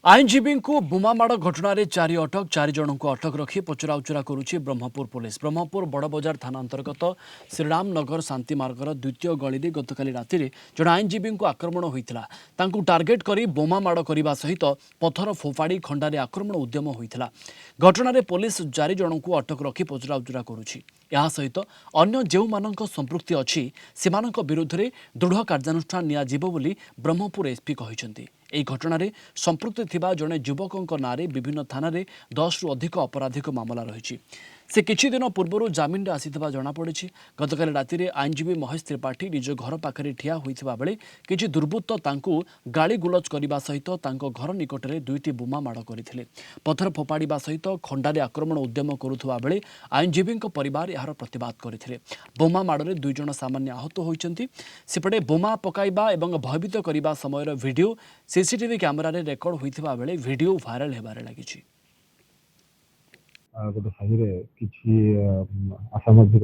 आईनजीवी को बोमामाड़ घटन चारि अटक 4 जन को अटक रखी पचराउचरा करुछि ब्रह्मपुर पुलिस। ब्रह्मपुर बड़बजार थाना अंतर्गत श्रीराम नगर शांति मार्गर द्वितीय गली गतकाली राति जन आईनजीवी को आक्रमण होता टार्गेट कर बोमामाड़ करने सहित पथर फोफाड़ी खंडारे आक्रमण उद्यम होता। घटन पुलिस 4 जन को अटक रखी पचराउचरा करुछि। सहित अन्य जो मानक संपृक्ति अच्छी से विरुद्ध में दृढ़ कार्यानुष्ठान नियाजिबो बोली ब्रह्मपुर एसपी कहते। ଏହି ଘଟଣାରେ ସମ୍ପୃକ୍ତ ଥିବା ଜଣେ ଯୁବକଙ୍କ ନାଁରେ ବିଭିନ୍ନ ଥାନାରେ 10ରୁ ଅଧିକ ଅପରାଧିକ ମାମଲା ରହିଛି। ସେ କିଛି ଦିନ ପୂର୍ବରୁ ଜାମିନରେ ଆସିଥିବା ଜଣାପଡ଼ିଛି। ଗତକାଲି ରାତିରେ ଆଇନଜୀବୀ ମହେଶ ତ୍ରିପାଠୀ ନିଜ ଘର ପାଖରେ ଠିଆ ହୋଇଥିବା ବେଳେ କିଛି ଦୁର୍ବୃତ୍ତ ତାଙ୍କୁ ଗାଳି ଗୁଲଜ କରିବା ସହିତ ତାଙ୍କ ଘର ନିକଟରେ 2ଟି ବୋମା ମାଡ଼ କରିଥିଲେ। ପଥର ଫୋପାଡ଼ିବା ସହିତ ଖଣ୍ଡାରେ ଆକ୍ରମଣ ଉଦ୍ୟମ କରୁଥିବା ବେଳେ ଆଇନଜୀବୀଙ୍କ ପରିବାର ଏହାର ପ୍ରତିବାଦ କରିଥିଲେ। ବୋମା ମାଡ଼ରେ 2 ଜଣ ସାମାନ୍ୟ ଆହତ ହୋଇଛନ୍ତି। ସେପଟେ ବୋମା ପକାଇବା ଏବଂ ଭୟଭୀତ କରିବା ସମୟର ଭିଡିଓ सीसीटीवी कैमेरा रे रेकर्ड होइथिबा बेले वीडियो वायरल हेबारे लागिछि। गोटे साहिरे किछि असामाजिक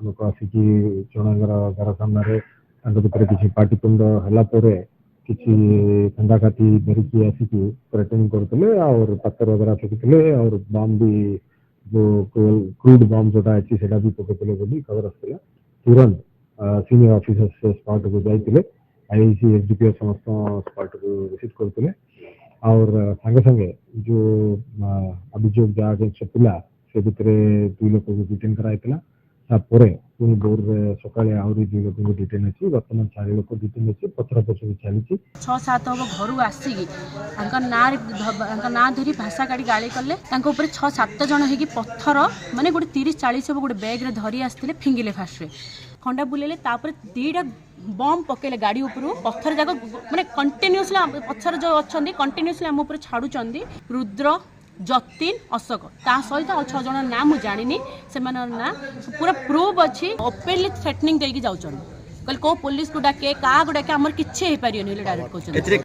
लोक आसिकी जणंगर घर सामने भितर किछि पाटितुंड हला परे किछि खंडाकाती धरिकी आसिकी थ्रेटनिंग करतले और पत्थर वगैरह फेकितले और बम भी जो क्रूड बम जोटा अछि सेटा भी पकेतले बोली खबर आसला। तुरंत सीनियर ऑफिसर्स स्पॉट को जाइतिले आईसी एसडीपीओ समस्त स्पॉट को विजिट करते और संगे संगे जो अभियोग जहाँ अगेंस्ट पिला से भितर 2 लोक को डिटेन कराइला। पुणी भोर सकाळे आहरी 2 लोक को डिटेन अच्छी बर्तमान 4 लोक डिटेन अच्छी पथर पछ भी चली 6-7 हम घर आसिकी ना धरी भाषा काढ़ी गाड़ी कले 6-7 जन हो पत्थर माने गोटे 30-40 हम गोटे बैग रे धरी आसते फिंगिले फास्ट खंडा बुलेले तापर 2टा बम पकेले गाड़ी ऊपर पत्थर जाक माने कंटिन्यूअसली पत्थर जो अच्छा कंटिन्यूअसली आम ऊपर छाड़ुचंदी। रुद्र जतिन अशोक ता सहित 6 जन ना मु जानिनी से ना पूरा प्रूफ अच्छी ओपनली थ्रेटनिंग देकी जाउचन कल को पुलिस को डाके का डाके हमर किछे हे पारियोनी डायरेक्ट कहउचन।